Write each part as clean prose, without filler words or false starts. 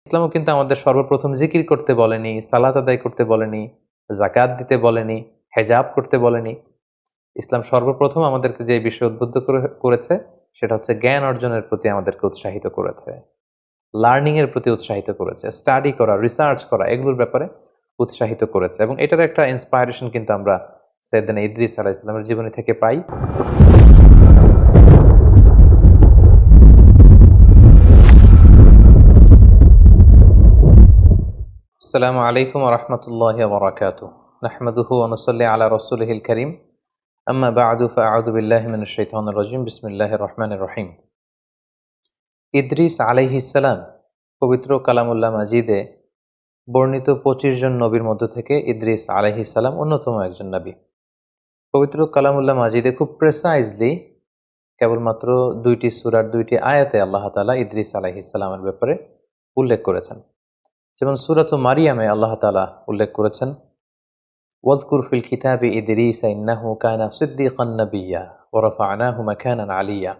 ইসলামও কিন্তু আমাদের সর্বপ্রথম জিকির করতে বলেনি, সালাত আদায় করতে বলেনি, জাকাত দিতে বলেনি, হেজাব করতে বলেনি। ইসলাম সর্বপ্রথম আমাদেরকে যে বিষয়ে উদ্বুদ্ধ করেছে সেটা হচ্ছে জ্ঞান অর্জনের প্রতি আমাদেরকে উৎসাহিত করেছে, লার্নিং এর প্রতি উৎসাহিত করেছে, স্টাডি করা, রিসার্চ করা, এগুলোর ব্যাপারে উৎসাহিত করেছে। এবং এটার একটা ইন্সপায়ারেশন কিন্তু আমরা সাইয়েদনা ইদ্রিস আলাইহিস সালামের জীবনী থেকে পাই। আসসালামু আলাইকুম ওয়া রাহমাতুল্লাহি ওয়া বারাকাতুহু। নাহমাদুহু ওয়া নুসাল্লি আলা রাসূলিহিল কারীম। আম্মা বা'দু ফাআউযু বিল্লাহি মিনাশ শাইতানির রাজীম। বিসমিল্লাহির রহমানির রহিম। ইদ্রিস আলাইহিস সালাম পবিত্র কালামুল্লাহ মাজিদে বর্ণিত 25 জন নবীর মধ্য থেকে ইদ্রিস আলাইহিস সালাম অন্যতম একজন নবী। পবিত্র কালামুল্লাহ মাজিদে খুব প্রেসাইজলি কেবলমাত্র 2টি সূরার 2টি আয়াতে আল্লাহ তাআলা ইদ্রিস আলাইহিস সালামের ব্যাপারে উল্লেখ করেছেন। যেমন সূরাত মারিয়ামে আল্লাহ তাআলা উল্লেখ করেছেন, ওয়াযকুর ফিল কিতাবি ইদ্রিস ইন্নাহু কানা সিদ্দীকান নাবিয়্যা ওয়া রাফা'নাহু মাকানান আলিয়্যা।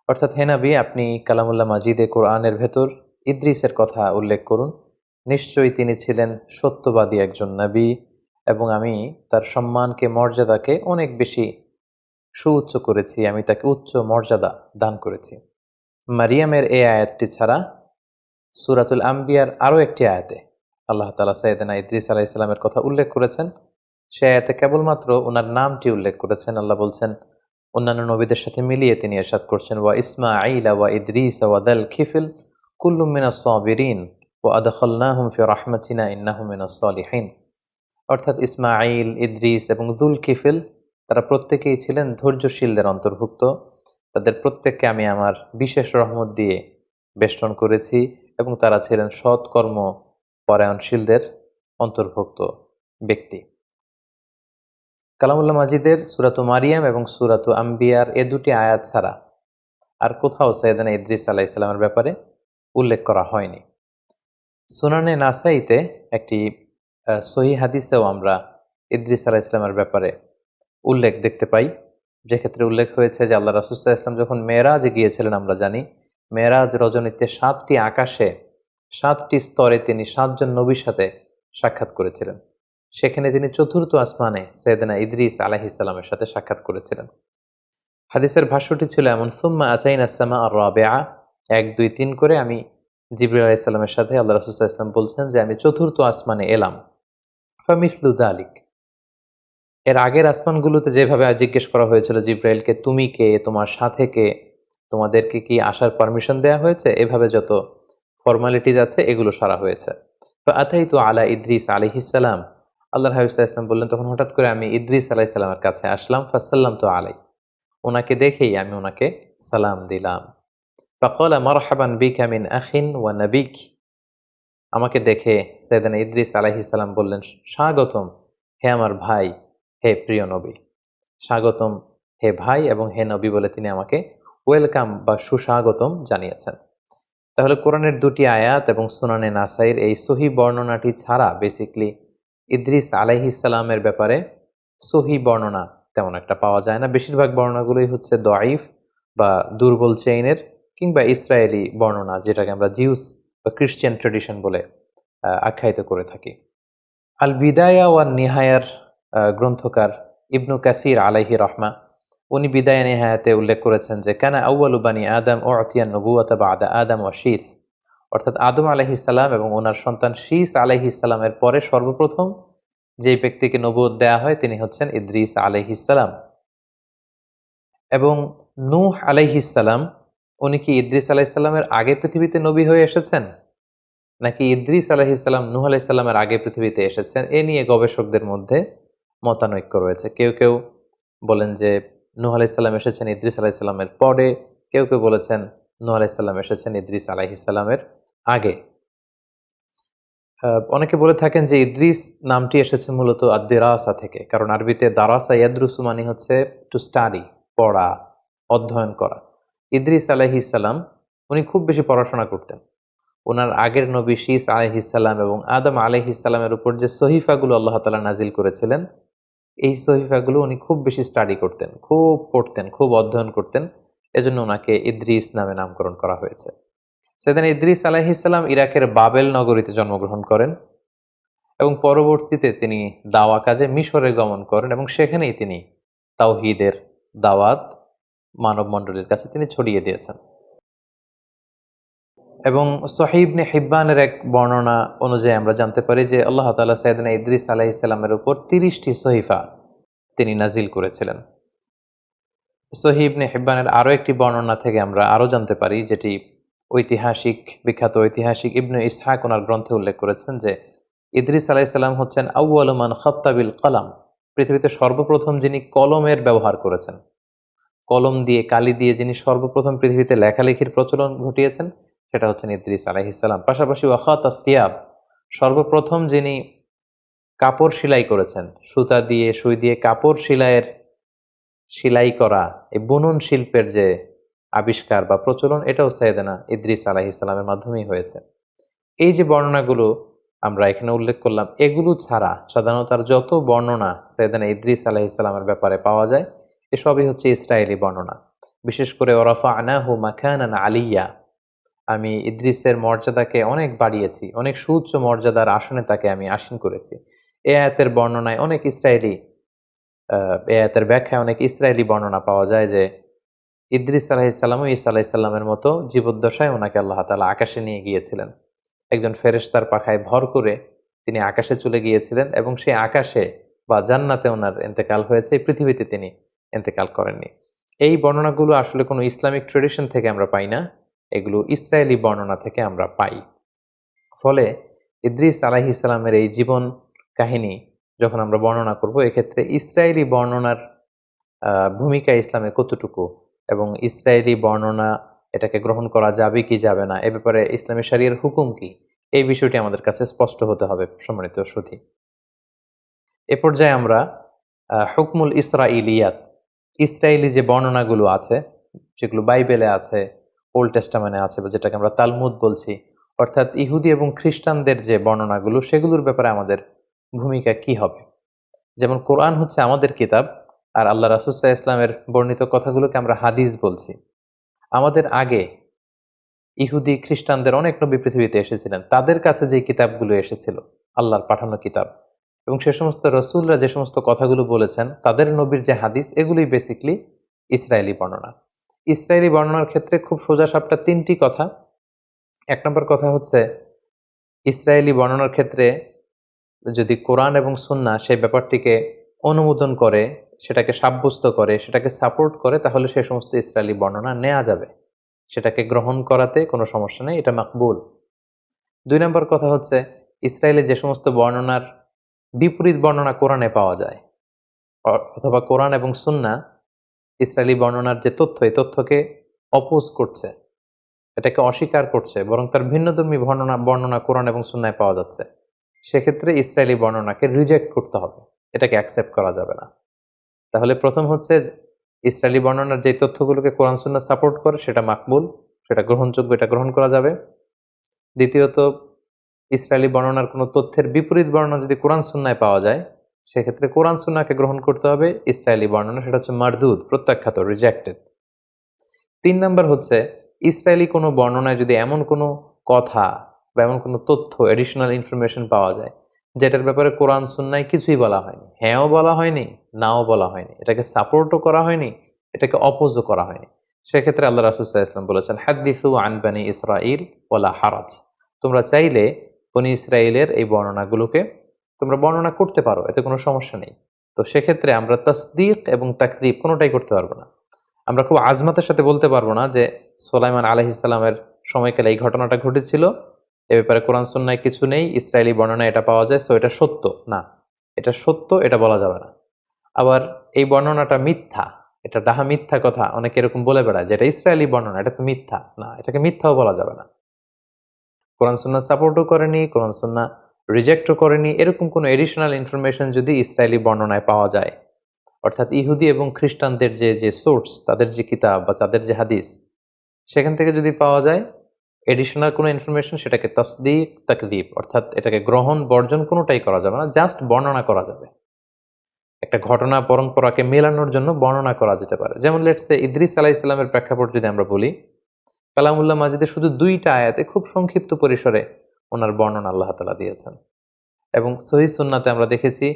অর্থাৎ হে নবী, আপনি কালামুল্লাহ মাজিদে কোরআনের ভেতর ইদ্রিসের কথা উল্লেখ করুন। নিশ্চয়ই তিনি ছিলেন সত্যবাদী একজন নবী এবং আমি তার সম্মানকে, মর্যাদাকে অনেক বেশি সুউচ্চ করেছি, আমি তাকে উচ্চ মর্যাদা দান করেছি। মারিয়ামের এই আয়াতটি ছাড়া সূরাতুল আম্বিয়ার আরও একটি আয়াতে আল্লাহ তাআলা সাইয়েদনা ইদ্রিস আলাইহিস সালামের কথা উল্লেখ করেছেন। সে আয়াতে কেবলমাত্র ওনার নামটি উল্লেখ করেছেন। আল্লাহ বলছেন, অন্যান্য নবীদের সাথে মিলিয়ে তিনি ইরশাদ করছেন, ওয়া ইসমাঈলা ওয়া ইদ্রিস ওয়া দাল খিফল কুল্লুম মিনাস সাবিরিন ওয়া আদখালনাহুম ফি রাহমাতিনা ইন্নাহুম মিনাস সালিহিন। অর্থাৎ ইসমাঈল, ইদ্রিস এবং যুল কিফল তারা প্রত্যেকেই ছিলেন ধৈর্যশীলদের অন্তর্ভুক্ত। তাদের প্রত্যেককে আমি আমার বিশেষ রহমত দিয়ে বেষ্টন করেছি এবং তারা ছিলেন সৎকর্ম পরায়ণশীলদের অন্তর্ভুক্ত ব্যক্তি। কালামুল্লাহ মাজিদের সূরাত মারিয়াম এবং সূরাত আম্বিয়ার এ দুটি আয়াত ছাড়া আর কোথাও সাইয়েদনা ইদ্রিস আলাইহিস সালামের ব্যাপারে উল্লেখ করা হয়নি। সুনানে নাসাইতে একটি সহিহ হাদিসেও আমরা ইদ্রিস আলাইহিস সালামের ব্যাপারে উল্লেখ দেখতে পাই, যেক্ষেত্রে উল্লেখ হয়েছে যে আল্লাহ রাসূল সাল্লাল্লাহু আলাইহি ওয়াসাল্লাম যখন মেরাজে গিয়েছিলেন, আমরা জানি মেরাজ রজনীতে 7টি আকাশে 7টি স্তরে তিনি 7 জন নবীর সাথে সাক্ষাৎ করেছিলেন। সেখানে তিনি চতুর্থ আসমানে সাইয়েদনা ইদ্রিস আলাইহিস সালামের সাথে সাক্ষাৎ করেছিলেন। হাদিসের ভাষ্যটি ছিল এমন, সুম্মা আতাইনা সামা আর রাবিআ, 1 2 3 করে আমি জিবরিল আলাইহিস সালামের সাথে আল্লাহ রাসূল সাল্লাল্লাহু আলাইহি ওয়াসাল্লাম বলছেন যে আমি চতুর্থ আসমানে এলাম। ফামিসলু যালিক, এর আগের আসমানগুলোতে যেভাবে জিজ্ঞেস করা হয়েছিল জিব্রাইলকে, তুমি কে, তোমার সাথে কে, তোমাদেরকে কি আসার পারমিশন দেয়া হয়েছে, এভাবে যত ফর্মালিটিজ আছে এগুলো সারা হয়েছে। ফাআতাইতু আলা ইদ্রিস আলাইহিস সালাম, আল্লাহর হাবিব সাল্লাল্লাহু আলাইহি ওয়াসাল্লাম বললেন, তখন হঠাৎ করে আমি ইদ্রিস আলাইহিস সালামের কাছে আসলাম। ফাসাল্লামতু আলাই, ওনাকে দেখেই আমি ওনাকে সালাম দিলাম। ফাকালা মারহাবান বিকা মিন আখিন ওয়া নাবিক, আমাকে দেখে সাইয়েদনা ইদ্রিস আলাইহিস সালাম বললেন, স্বাগতম হে আমার ভাই, হে প্রিয় নবী। স্বাগতম হে ভাই এবং হে নবী বলে তিনি আমাকে ওয়েলকাম বা সুস্বাগতম জানিয়েছেন। তাহলে কোরআনের 2টি আয়াত এবং সুনানে নাসাইর এই সহি বর্ণনাটি ছাড়া বেসিকলি ইদ্রিস আলাইহিস সালামের ব্যাপারে সহি বর্ণনা তেমন একটা পাওয়া যায় না। বেশিরভাগ বর্ণনাগুলোই হচ্ছে দঈফ বা দুর্বল চেইনের কিংবা ইসরায়েলি বর্ণনা, যেটাকে আমরা জিউস বা ক্রিশ্চিয়ান ট্রেডিশন বলে আখ্যায়িত করে থাকি। আল বিদায়া ওয়ান নিহায়ার গ্রন্থকার ইবনু কাসির আলাইহি রহমা, উনি বিদায়া নিহায়াতে উল্লেখ করেছেন যে কানা আউয়ালু বানি আদম উতিয়া নবুওয়াতা বাদা আদম ওয়া শীস, অর্থাৎ আদম আলাইহিস সালাম এবং ওনার সন্তান শীস আলাইহিস সালামের পরে সর্বপ্রথম যেই ব্যক্তিকে নবুয়ত দেয়া হয় তিনি হচ্ছেন ইদ্রিস আলাইহিস সালাম। এবং নূহ আলাইহিস সালাম, উনি কি ইদ্রিস আলাইহিস সালামের আগে পৃথিবীতে নবী হয়ে এসেছেন, নাকি ইদ্রিস আলাইহিস সালাম নূহ আলাইহিস সালামের আগে পৃথিবীতে এসেছেন, এ নিয়ে গবেষকদের মধ্যে মতানৈক্য রয়েছে। কেউ কেউ বলেন যে নূহ আলাইহিস সালাম এসেছেন ইদ্রিস আলাইহিস সালামের পরে, কেউ কেউ বলেছেন নূহ আলাইহিস সালাম এসেছেন ইদ্রিস আলাইহিস সালামের আগে। অনেকে বলে থাকেন যে ইদ্রিস নামটি এসেছে মূলত আদ-দিরাসা থেকে, কারণ আরবিতে দারাসা ইয়াদরুসু মানে হচ্ছে টু স্টাডি, পড়া, অধ্যয়ন করা। ইদ্রিস আলাইহিস সালাম উনি খুব বেশি পড়াশোনা করতেন। ওনার আগের নবী শীস আলাইহিস সালাম এবং আদম আলাইহিস সালামের উপর যে সহিফাগুলো আল্লাহ তাআলা নাজিল করেছিলেন, এই সহিফাগুলো উনি খুব বেশি স্টাডি করতেন, খুব পড়তেন, খুব অধ্যয়ন করতেন। এজন্য ওনাকে ইদ্রিস নামে নামকরণ করা হয়েছে। সাইয়েদনা ইদ্রিস আলাইহিসসালাম ইরাকের বাবেল নগরীতে জন্মগ্রহণ করেন এবং পরবর্তীতে তিনি দাওয়া কাজে মিশরে গমন করেন এবং সেখানেই তিনি তাওহীদের দাওয়াত মানব মণ্ডলীর কাছে তিনি ছড়িয়ে দিয়েছেন। এবং সহিহ ইবনে হিব্বানের এক বর্ণনা অনুযায়ী আমরা জানতে পারি যে আল্লাহ তাআলা সাইয়েদনা ইদ্রিস আলাইহিসসালামের উপর 30টি সহিফা তিনি নাজিল করেছিলেন। সহিহ ইবনে হিব্বানের আরও একটি বর্ণনা থেকে আমরা আরও জানতে পারি, যেটি বিখ্যাত ঐতিহাসিক ইবনে ইসহাক ওনার গ্রন্থে উল্লেখ করেছেন যে ইদ্রিস আলাইহিসসালাম হচ্ছেন আউয়ালু মান খাত্তা বিল কলাম, পৃথিবীতে সর্বপ্রথম যিনি কলমের ব্যবহার করেছেন, কলম দিয়ে কালি দিয়ে যিনি সর্বপ্রথম পৃথিবীতে লেখালেখির প্রচলন ঘটিয়েছেন সেটা হচ্ছেন ইদ্রিস আলাইহিসসালাম। পাশাপাশি ওয়াখাতা সিয়াব, সর্বপ্রথম যিনি কাপড় সেলাই করেছেন, সুতা দিয়ে সুই দিয়ে কাপড় সেলাই করা, এই বুনন শিল্পের যে আবিষ্কার বা প্রচলন, এটাও সাইয়েদনা ইদ্রিস আলাইহিসসালামের মাধ্যমেই হয়েছে। এই যে বর্ণনাগুলো আমরা এখানে উল্লেখ করলাম, এগুলো ছাড়া সাধারণত আর যত বর্ণনা সাইয়েদনা ইদ্রিস আলাইহিসসালামের ব্যাপারে পাওয়া যায় এসবই হচ্ছে ইসরায়েলি বর্ণনা। বিশেষ করে ওয়ারাফা'নাহু মাকানান আলিয়্যা, আমি ইদ্রিসের মর্যাদাকে অনেক বাড়িয়েছি, অনেক সুউচ্চ মর্যাদার আসনে তাকে আমি আসীন করেছি। এ আয়াতের বর্ণনায় অনেক ইসরায়েলি এ আয়াতের ব্যাখ্যায় অনেক ইসরায়েলি বর্ণনা পাওয়া যায় যে ইদ্রিস আলাইহিসসালাম ও ঈসা আলাইহিসসালামের মতো জীবদ্দশায় ওনাকে আল্লাহ তাআলা আকাশে নিয়ে গিয়েছিলেন। একজন ফেরেশতার পাখায় ভর করে তিনি আকাশে চলে গিয়েছিলেন এবং সেই আকাশে বা জান্নাতে ওনার ইন্তেকাল হয়েছে, এই পৃথিবীতে তিনি ইন্তেকাল করেননি। এই বর্ণনাগুলো আসলে কোনো ইসলামিক ট্রেডিশন থেকে আমরা পাই না, এগুলো ইসরায়েলি বর্ণনা থেকে আমরা পাই। ফলে ইদ্রিস আলাইহিসসালামের এই জীবন কাহিনী যখন আমরা বর্ণনা করব, এক্ষেত্রে ইসরায়েলি বর্ণনার ভূমিকা ইসলামে কতটুকু এবং ইসরায়েলি বর্ণনা এটাকে গ্রহণ করা যাবে কি যাবে না, এ ব্যাপারে ইসলামী শরিয়ার হুকুম কি, এই বিষয়টি আমাদের কাছে স্পষ্ট হতে হবে সম্মানিত সুধী। এ পর্যায়ে আমরা হুকমুল ইসরাইলিয়াত, ইসরায়েলি যে বর্ণনাগুলো আছে, যেগুলো বাইবেলে আছে, ওল্ড টেস্টামেন্টে আছে, বা যেটাকে আমরা তালমুদ বলছি, অর্থাৎ ইহুদি এবং খ্রিস্টানদের যে বর্ণনাগুলো, সেগুলোর ব্যাপারে আমাদের ভূমিকা কি হবে। যেমন কোরআন হচ্ছে আমাদের কিতাব, আর আল্লাহ রাসূল সাল্লাল্লাহু আলাইহি ওয়াসাল্লামের বর্ণিত কথাগুলোকে আমরা হাদিস বলছি। আমাদের আগে ইহুদি খ্রিস্টানদের অনেক নবী পৃথিবীতে এসেছিলেন, তাদের কাছে যে কিতাবগুলো এসেছিল আল্লাহর পাঠানো কিতাব, এবং সে সমস্ত রসুলরা যে সমস্ত কথাগুলো বলেছেন, তাদের নবীর যে হাদিস, এগুলোই বেসিকলি ইসরায়েলি বর্ণনা। ইসরায়েলি বর্ণনার ক্ষেত্রে খুব সোজাসাপটা 3টি কথা। 1 নম্বর কথা হচ্ছে, ইসরায়েলি বর্ণনার ক্ষেত্রে যদি কোরআন এবং সুন্নাহ সেই ব্যাপারটিকে অনুমোদন করে, সেটাকে সাব্যস্ত করে, সেটাকে সাপোর্ট করে, তাহলে সে সমস্ত ইসরায়েলি বর্ণনা নেওয়া যাবে, সেটাকে গ্রহণ করাতে কোনো সমস্যা নেই, এটা মাকবুল। 2 নম্বর কথা হচ্ছে, ইসরায়েলের যে সমস্ত বর্ণনার বিপরীত বর্ণনা কোরআনে পাওয়া যায়, অথবা কোরআন এবং সুন্নাহ ইসরায়েলি বর্ণনার যে তথ্য, এই তথ্যকে অপোজ করছে, এটাকে অস্বীকার করছে, বরং তার ভিন্নধর্মী বর্ণনা কোরআন এবং সুন্নায় পাওয়া যাচ্ছে, সেক্ষেত্রে ইসরায়েলি বর্ণনাকে রিজেক্ট করতে হবে, এটাকে অ্যাকসেপ্ট করা যাবে না। তাহলে প্রথম হচ্ছে, ইসরায়েলি বর্ণনার যে তথ্যগুলোকে কোরআন সুন্নাহ সাপোর্ট করে সেটা মাকবুল, সেটা গ্রহণযোগ্য, এটা গ্রহণ করা যাবে। দ্বিতীয়ত, ইসরায়েলি বর্ণনার কোনো তথ্যের বিপরীত বর্ণনা যদি কোরআন সুন্নায় পাওয়া যায়, সেক্ষেত্রে কোরআন সুন্নাহকে গ্রহণ করতে হবে, ইসরায়েলি বর্ণনা সেটা হচ্ছে মারদুদ, প্রত্যাখ্যাত, রিজেক্টেড। 3 নম্বর হচ্ছে, ইসরায়েলি কোনো বর্ণনায় যদি এমন কোনো কথা বা এমন কোনো তথ্য, এডিশনাল ইনফরমেশন পাওয়া যায় যেটার ব্যাপারে কোরআন সুন্নায় কিছুই বলা হয়নি, হ্যাঁও বলা হয়নি, নাও বলা হয়নি, এটাকে সাপোর্টও করা হয়নি, এটাকে অপোজও করা হয়নি, সেক্ষেত্রে আল্লাহ রাসূল সাল্লাল্লাহু আলাইহি ওয়াসাল্লাম বলেছেন, হাদ্দিসু আন বানি ইসরাঈল ওয়ালা হারাজ, তোমরা চাইলে বনি ইসরায়েলের এই বর্ণনাগুলোকে তোমরা বর্ণনা করতে পারো, এতে কোনো সমস্যা নেই। তো সেক্ষেত্রে আমরা তাসদীক এবং তাকযীব কোনোটাই করতে পারবো না। আমরা খুব আজমাতের সাথে বলতে পারবো না যে সুলাইমান আলাইহিস সালামের সময়কালে এই ঘটনাটা ঘটেছিল, এ ব্যাপারে কোরআন সুন্নায় কিছু নেই, ইসরায়েলি বর্ণনায় এটা পাওয়া যায়, সো এটা সত্য না, এটা সত্য, এটা বলা যাবে না। আবার এই বর্ণনাটা মিথ্যা, এটা ডাহা মিথ্যা কথা অনেকে এরকম বলে বেড়ায় যে এটা ইসরায়েলি বর্ণনা, এটা তো মিথ্যা, না, এটাকে মিথ্যাও বলা যাবে না। কোরআন সুন্নাহ সাপোর্টও করেনি, কোরআন সুন্নাহ রিজেক্টও করেনি, এরকম কোনো এডিশনাল ইনফরমেশন যদি ইসরায়েলি বর্ণনায় পাওয়া যায়, অর্থাৎ ইহুদি এবং খ্রিস্টানদের যে সোর্স, তাদের যে কিতাব বা তাদের যে হাদিস, সেখান থেকে যদি পাওয়া যায় এডিশনাল কোনো ইনফরমেশন, সেটাকে তাসদীক তাকযীব, অর্থাৎ এটাকে গ্রহণ বর্জন কোনোটাই করা যাবে না, জাস্ট বর্ণনা করা যাবে। একটা ঘটনা পরম্পরাকে মেলানোর জন্য বর্ণনা করা যেতে পারে। যেমন লেটস সে ইদ্রিস আলাইহিস সালামের প্রেক্ষাপট যদি আমরা বলি, কালামুল্লাহ মাজিদে শুধু 2টা আয়াতে খুব সংক্ষিপ্ত পরিসরে ওনার বর্ণনা আল্লাহ তাআলা দিয়েছেন। এবং সহিহ সুন্নাতে আমরা দেখেছি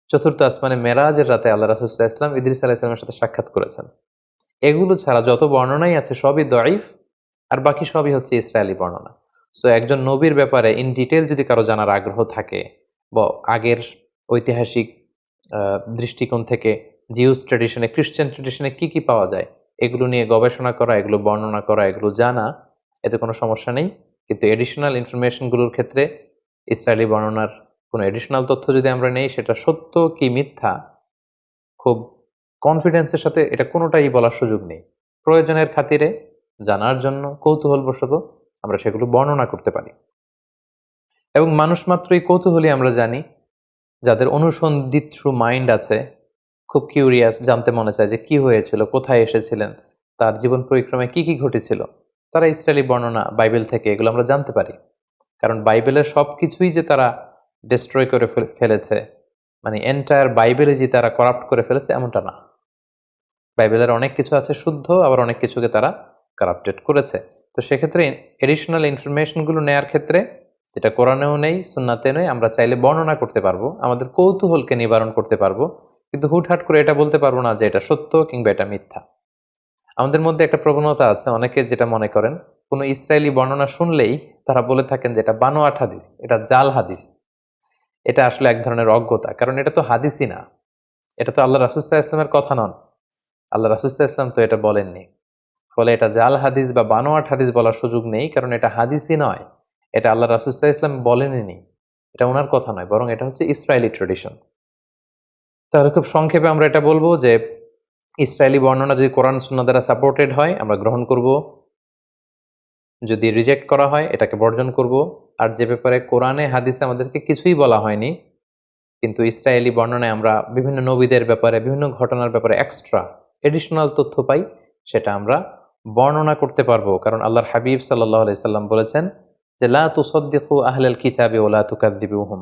চতুর্থ আসমানে মেরাজের রাতে আল্লাহ রাসূল সাল্লাল্লাহু আলাইহি ওয়াসাল্লাম ইদ্রিস আলাইহিস সালামের সাথে সাক্ষাৎ করেছেন। এগুলো ছাড়া যত বর্ণনাই আছে সবই দঈফ, আর বাকি সবই হচ্ছে ইসরায়েলি বর্ণনা। সো একজন নবীর ব্যাপারে ইন ডিটেইল যদি কারো জানার আগ্রহ থাকে বা আগের ঐতিহাসিক দৃষ্টিকোণ থেকে জিউস ট্র্যাডিশনে, খ্রিস্টান ট্র্যাডিশনে কি কি পাওয়া যায় এগুলো নিয়ে গবেষণা করা, এগুলো বর্ণনা করা, এগুলো জানা, এতে কোনো সমস্যা নেই। কিন্তু এডিশনাল ইনফরমেশনগুলোর ক্ষেত্রে ইসরায়েলি বর্ণনার কোনো এডিশনাল তথ্য যদি আমরা নেই, সেটা সত্য কি মিথ্যা খুব কনফিডেন্সের সাথে এটা কোনোটাই বলার সুযোগ নেই। প্রয়োজনের খাতিরে জানার জন্য কৌতূহলবশত আমরা সেগুলো বর্ণনা করতে পারি। এবং মানুষ মাত্রই কৌতূহলী আমরা জানি, যাদের অনুসন্ধিৎসু মাইন্ড আছে, খুব কিউরিয়াস, জানতে মনে চায় যে কি হয়েছিল, কোথায় এসেছিলেন, তার জীবন পরিক্রমায় কি কি ঘটেছিল, তারা ইসরায়েলি বর্ণনা বাইবেল থেকে এগুলো আমরা জানতে পারি। কারণ বাইবেলের সব কিছুই যে তারা ডিস্ট্রয় করে ফেলেছে, মানে এন্টায়ার বাইবেলে যে তারা করাপ্ট করে ফেলেছে এমনটা না। বাইবেলের অনেক কিছু আছে শুদ্ধ, আবার অনেক কিছুকে তারা কারাপ্টেড করেছে। তো সেক্ষেত্রে এডিশনাল ইনফরমেশনগুলো নেয়ার ক্ষেত্রে, যেটা কোরআনেও নেই সুন্নাতে নেই, আমরা চাইলে বর্ণনা করতে পারবো, আমাদের কৌতূহলকে নিবারণ করতে পারবো, কিন্তু হুটহাট করে এটা বলতে পারবো না যে এটা সত্য কিংবা এটা মিথ্যা। আমাদের মধ্যে একটা প্রবণতা আছে, অনেকে যেটা মনে করেন কোনো ইসরায়েলি বর্ণনা শুনলেই তারা বলে থাকেন যে এটা বানোয়াট হাদিস, এটা জাল হাদিস। এটা আসলে এক ধরনের অজ্ঞতা, কারণ এটা তো হাদিসই না, এটা তো আল্লাহ রাসূল সাল্লাল্লাহু আলাইহি ওয়াসাল্লামের কথা নন, আল্লাহ রাসূল সাল্লাল্লাহু আলাইহি ওয়াসাল্লাম তো এটা বলেননি। ফলে এটা জাল হাদিস বা বানোয়াট হাদিস বলার সুযোগ নেই, কারণ এটা হাদিসই নয়, এটা আল্লাহ রাসূল সাল্লাল্লাহু আলাইহি ওয়াসাল্লাম বলেননি, এটা ওনার কথা নয়, বরং এটা হচ্ছে ইসরায়েলি ট্রেডিশন। তাহলে খুব সংক্ষেপে আমরা এটা বলবো যে ইসরায়েলি বর্ণনা যদি কোরআন সুন্নাহ দ্বারা সাপোর্টেড হয় আমরা গ্রহণ করব, যদি রিজেক্ট করা হয় এটাকে বর্জন করব। আর যে ব্যাপারে কোরআনে হাদিসে আমাদেরকে কিছুই বলা হয়নি, কিন্তু ইসরায়েলি বর্ণনায় আমরা বিভিন্ন নবীদের ব্যাপারে, বিভিন্ন ঘটনার ব্যাপারে এক্সট্রা এডিশনাল তথ্য পাই, সেটা আমরা বর্ণনা করতে পারবো। কারণ আল্লাহর হাবিব সাল্লাল্লাহু আলাইহি সাল্লাম বলেছেন যে লা তুসাদ্দিকু আহলাল কিতাবি ওয়া লা তুকাযযিবুহুম,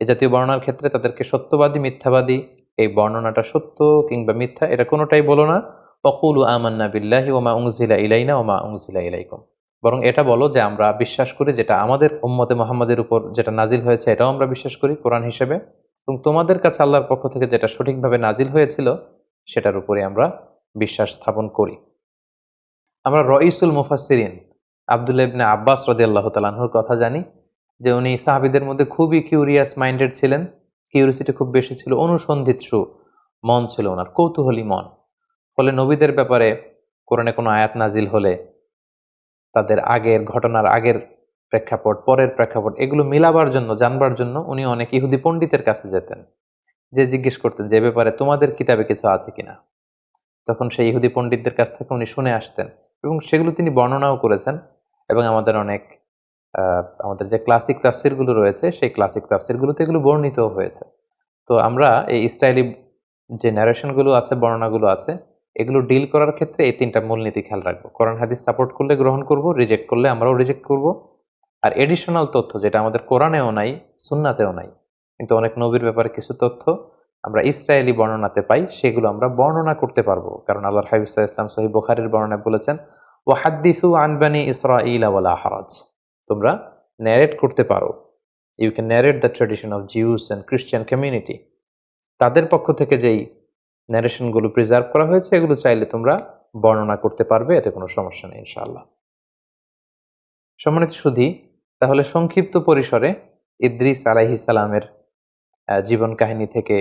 এই জাতীয় বর্ণনার ক্ষেত্রে তাদেরকে সত্যবাদী মিথ্যাবাদী, এই বর্ণনাটা সত্য কিংবা মিথ্যা এটা কোনোটাই বলো না। ওয়াকুলু আমান্না বিল্লাহি ওয়া মা উনজিলা ইলাইনা ওয়া মা উনজিলা ইলাইকুম, বরং এটা বলো যে আমরা বিশ্বাস করি যেটা আমাদের উম্মতে মুহাম্মাদের উপর যেটা নাজিল হয়েছে এটাও আমরা বিশ্বাস করি কোরআন হিসেবে, এবং তোমাদের কাছে আল্লাহর পক্ষ থেকে যেটা সঠিকভাবে নাজিল হয়েছিল সেটার উপরে আমরা বিশ্বাস স্থাপন করি। আমরা রঈসুল মুফাসসিরিন আব্দুল্লাহ ইবনে আব্বাস রাদিয়াল্লাহু তাআলা আনহুর কথা জানি যে উনি সাহাবীদের মধ্যে খুবই কিউরিয়াস মাইন্ডেড ছিলেন, কিউরিয়াসিটি খুব বেশি ছিল, অনুসন্ধিৎসু মন ছিল ওনার, কৌতূহলী মন। ফলে নবীদের ব্যাপারে কোরআনে কোনো আয়াত নাজিল হলে তাদের আগের ঘটনার আগের প্রেক্ষাপট, পরের প্রেক্ষাপট, এগুলো মিলাবার জন্য, জানবার জন্য উনি অনেক ইহুদি পণ্ডিতের কাছে যেতেন, যে জিজ্ঞেস করতেন যে ব্যাপারে তোমাদের কিতাবে কিছু আছে কিনা। তখন সেই ইহুদি পণ্ডিতদের কাছ থেকে উনি শুনে আসতেন এবং সেগুলো তিনি বর্ণনাও করেছেন। এবং আমাদের অনেক আমাদের যে ক্লাসিক তাফসিরগুলো রয়েছে সেই ক্লাসিক তাফসিরগুলোতে এগুলো বর্ণিতও হয়েছে। তো আমরা এই ইসরায়েলি যে ন্যারেশনগুলো আছে, বর্ণনাগুলো আছে, এগুলো ডিল করার ক্ষেত্রে এই 3টা মূলনীতি খেয়াল রাখবো। কোরআন হাদিস সাপোর্ট করলে গ্রহণ করব, রিজেক্ট করলে আমরাও রিজেক্ট করব। আর এডিশনাল তথ্য যেটা আমাদের কোরআনেও নাই, সুন্নাতেও নাই, কিন্তু অনেক নবীর ব্যাপারে কিছু তথ্য আমরা ইসরায়েলি বর্ণনাতে পাই, সেগুলো আমরা বর্ণনা করতে পারবো। কারণ আল্লাহর হাবিব সাল্লাল্লাহু আলাইহি ওয়াসাল্লাম সহিহ বুখারীর বর্ণনায় বলেছেন ওয়াহাদ্দিসু আন বানি ইসরাঈল ওয়ালা হারাজ, তোমরা ন্যারেট করতে পারো, you can narrate the tradition of Jews and Christian community. তাদের পক্ষ থেকে যেই ন্যারেশনগুলো প্রিজার্ভ করা হয়েছে এগুলো চাইলে তোমরা বর্ণনা করতে পারবে, এতে কোনো সমস্যা নেই ইনশাআল্লাহ। সম্মানিত সুধী, তাহলে সংক্ষিপ্ত পরিসরে ইদ্রিস আলাইহিস সালামের জীবন কাহিনী থেকে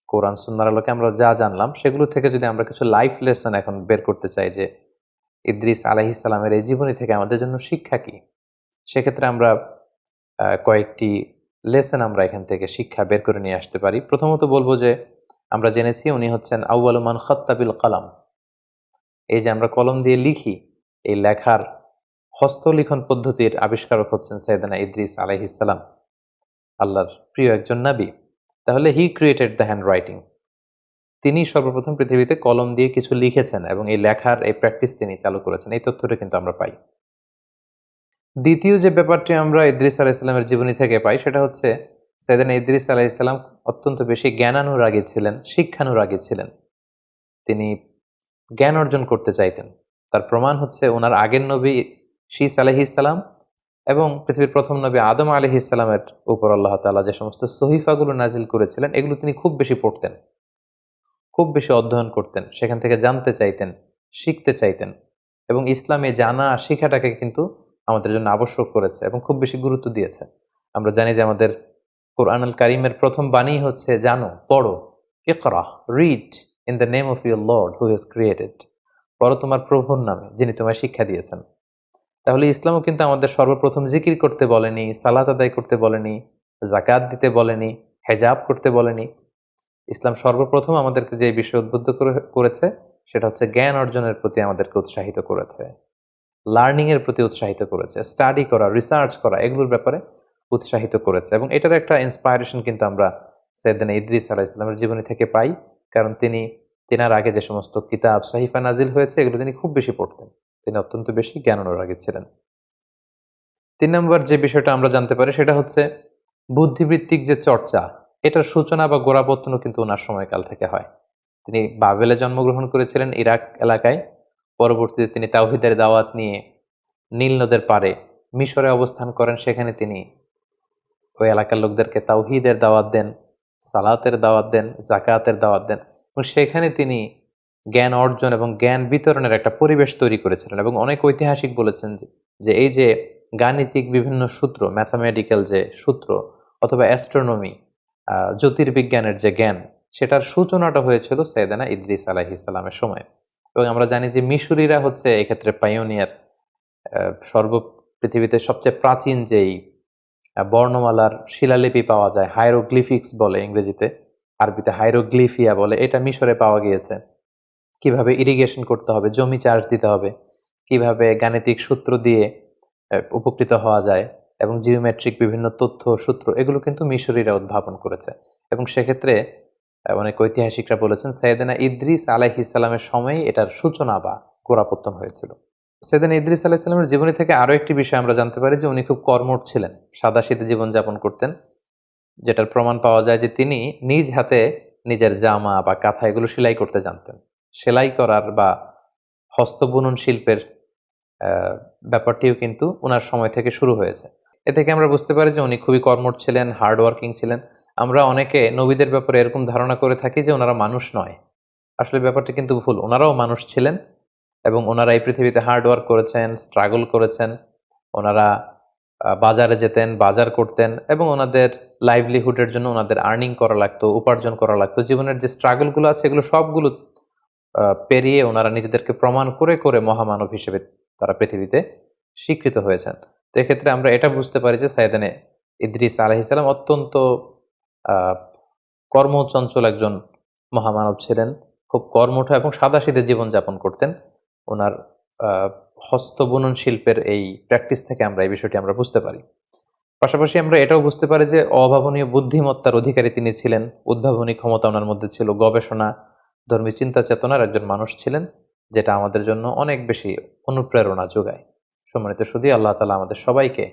কোরআন সুন্নাহর আলোকে আমরা যা জানলাম, সেগুলো থেকে যদি আমরা কিছু লাইফ লেসন এখন বের করতে চাই যে ইদ্রিস আলাইহিস সালামের এই জীবনী থেকে আমাদের জন্য শিক্ষা কি, সেক্ষেত্রে আমরা কয়েকটি লেসন আমরা এখান থেকে শিক্ষা বের করে নিয়ে আসতে পারি। প্রথমত বলবো যে আমরা জেনেছি উনি হচ্ছেন আউয়ালু মান খাত্তা বিল কলম, এই যে আমরা কলম দিয়ে লিখি, এই লেখার হস্তলিখন পদ্ধতির আবিষ্কারক হচ্ছেন সাইয়েদনা ইদ্রিস আলাইহিস সালাম, আল্লাহর প্রিয় একজন নবী। তাহলে হি ক্রিয়েটেড দ্য হ্যান্ড রাইটিং, তিনি সর্বপ্রথম পৃথিবীতে কলম দিয়ে কিছু লিখেছেন এবং এই লেখার এই প্র্যাকটিস তিনি চালু করেছেন, এই তথ্যটা কিন্তু আমরা পাই। দ্বিতীয় যে ব্যাপারটি আমরা ইদ্রিস আলাইহিস সালামের জীবনী থেকে পাই সেটা হচ্ছে সাইয়েদনা ইদ্রিস আলাইহিস সালাম অত্যন্ত বেশি জ্ঞানানুরাগী ছিলেন, শিক্ষানুরাগী ছিলেন। তিনি জ্ঞান অর্জন করতে চাইতেন। তার প্রমাণ হচ্ছে ওনার আগের নবী শীস আলাইহিসসালাম এবং পৃথিবীর প্রথম নবী আদম আলাইহিসসালামের উপর আল্লাহ তাআলা যে সমস্ত সহিফাগুলো নাজিল করেছিলেন এগুলো তিনি খুব বেশি পড়তেন, খুব বেশি অধ্যয়ন করতেন, সেখান থেকে জানতে চাইতেন, শিখতে চাইতেন এবং ইসলামে জানা শিখাটাকে কিন্তু আমাদের জন্য আবশ্যক করেছে এবং খুব বেশি গুরুত্ব দিয়েছে। আমরা জানি যে আমাদের কোরআনুল কারীমের প্রথম বাণী হচ্ছে জানো, পড়ো, ইকরা, read in the name of your lord who has created. পড়ো তোমার প্রভুর নামে যিনি তোমায় শিক্ষা দিয়েছেন। তাহলে ইসলামও কিন্তু আমাদের সর্বপ্রথম জিকির করতে বলেনি, সালাত আদায় করতে বলেনি, জাকাত দিতে বলেনি, হেজাব করতে বলেনি। ইসলাম সর্বপ্রথম আমাদেরকে যে বিষয়ে উদ্বুদ্ধ করেছে সেটা হচ্ছে জ্ঞান অর্জনের প্রতি আমাদেরকে উৎসাহিত করেছে, লার্নিং এর প্রতি উৎসাহিত করেছে, স্টাডি করা, রিসার্চ করা, এগুলোর ব্যাপারে উৎসাহিত করেছে। এবং এটার একটা ইন্সপায়ারেশন কিন্তু আমরা সাইয়েদনা ইদ্রিস আলাইহিস সালামের জীবনী থেকে পাই, কারণ তিনার আগে যে সমস্ত কিতাব সাহিফা নাজিল হয়েছে এগুলো তিনি খুব বেশি পড়তেন, তিনি অত্যন্ত বেশি জ্ঞান অনুরাগী ছিলেন। ৩ নম্বর যে বিষয়টা আমরা জানতে পারি সেটা হচ্ছে বুদ্ধিবৃত্তিক যে চর্চা, এটার সূচনা বা গোড়াপত্তনও কিন্তু ওনার সময়কাল থেকে হয়। তিনি বাবেলে জন্মগ্রহণ করেছিলেন, ইরাক এলাকায়। পরবর্তীতে তিনি তাওহীদের দাওয়াত নিয়ে নীল নদের পাড়ে মিশরে অবস্থান করেন। সেখানে তিনি ওই এলাকার লোকদেরকে তাওহীদের দাওয়াত দেন, সালাতের দাওয়াত দেন, জাকাতের দাওয়াত দেন এবং সেখানে তিনি জ্ঞান অর্জন এবং জ্ঞান বিতরণের একটা পরিবেশ তৈরি করেছিলেন। এবং অনেক ঐতিহাসিক বলেছেন যে এই যে গাণিতিক বিভিন্ন সূত্র, ম্যাথামেটিক্যাল যে সূত্র অথবা অ্যাস্ট্রোনমি, জ্যোতির্বিজ্ঞানের যে জ্ঞান, সেটার সূচনাটা হয়েছিল সাইয়েদনা ইদ্রিস আলাইহিস সালামের সময়। এবং আমরা জানি যে মিশরীরা হচ্ছে এক্ষেত্রে পাইওনিয়ার। পৃথিবীতে সবচেয়ে প্রাচীন যেই বর্ণমালার শিলালিপি পাওয়া যায়, হাইরোগ্লিফিক্স বলে ইংরেজিতে, আরবিতে হাইরোগ্লিফিয়া বলে, এটা মিশরে পাওয়া গিয়েছে। কিভাবে ইরিগেশন করতে হবে, জমি চাষ দিতে হবে, কিভাবে গাণিতিক সূত্র দিয়ে উপকৃত হওয়া যায় এবং জিওমেট্রিক বিভিন্ন তথ্য সূত্র, এগুলো কিন্তু মিশরীরা উদ্ভাবন করেছে। এবং সেক্ষেত্রে অনেক ঐতিহাসিকরা বলেছেন সাইয়েদনা ইদ্রিস আলাইহিস সালামের সময় এটার সূচনা বা গোড়াপত্তন হয়েছিল। সাইয়েদনা ইদ্রিস আলাইহিস সালামের জীবনী থেকে আরো একটি বিষয় আমরা জানতে পারি যে উনি খুব কর্মঠ ছিলেন, সাদাসিধে জীবনযাপন করতেন, যেটার প্রমাণ পাওয়া যায় যে তিনি নিজ হাতে নিজের জামা বা কাঁথা এগুলো সেলাই করতে জানতেন। সেলাই করার বা হস্তবুনন শিল্পের ব্যাপারটিও কিন্তু ওনার সময় থেকে শুরু হয়েছে। এ থেকে আমরা বুঝতে পারি যে উনি খুবই কর্মঠ ছিলেন, হার্ড ওয়ার্কিং ছিলেন। আমরা অনেকে নবীদের ব্যাপারে এরকম ধারণা করে থাকি যে ওনারা মানুষ নয়, আসলে ব্যাপারটা কিন্তু ভুল। ওনারাও মানুষ ছিলেন এবং ওনারা এই পৃথিবীতে হার্ড ওয়ার্ক করেছেন, স্ট্রাগল করেছেন। ওনারা বাজারে যেতেন, বাজার করতেন এবং ওনাদের লাইভলিহুডের জন্য ওনাদের আর্নিং করা লাগতো, উপার্জন করা লাগতো। জীবনের যে স্ট্রাগলগুলো আছে এগুলো সবগুলো পেরিয়ে ওনারা নিজেদেরকে প্রমাণ করে করে মহামানব হিসেবে তারা পৃথিবীতে স্বীকৃত হয়েছেন। তো এক্ষেত্রে আমরা এটা বুঝতে পারি যে সাইয়েদনা ইদ্রিস আলাইহিস সালাম অত্যন্ত কর্মচঞ্চল একজন মহামানব ছিলেন, খুব কর্মঠ এবং সাদাসিধে জীবনযাপন করতেন। ওনার হস্তবুনন শিল্পের এই প্র্যাকটিস থেকে আমরা এই বিষয়টি আমরা বুঝতে পারি। পাশাপাশি আমরা এটাও বুঝতে পারি যে অভাবনীয় বুদ্ধিমত্তার অধিকারী তিনি ছিলেন, উদ্ভাবনী ক্ষমতা ওনার মধ্যে ছিল, গবেষণা, ধর্মী চিন্তা চেতনার একজন মানুষ ছিলেন, যেটা আমাদের জন্য অনেক বেশি অনুপ্রেরণা যোগায়। সম্মানিত সুধী, আল্লাহ তাআলা আমাদের সবাইকে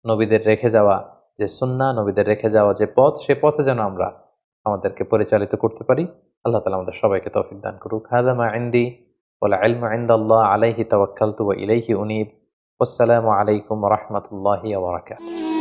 নবীদের রেখে যাওয়া যে সুন্নাহ, নবীদের রেখে যাওয়া যে পথ, সে পথে যেন আমরা আমাদেরকে পরিচালিত করতে পারি। আল্লাহ তাআলা আমাদের সবাইকে তৌফিক দান করুক। হাযা মা ইনদি ওয়াল ইলমু ইনদাল্লাহ আলাইহি তাওয়াক্কালতু ওয়া ইলাইহি উনীব। আসসালামু আলাইকুম ওয়া রাহমাতুল্লাহি ওয়া বারাকাতুহু।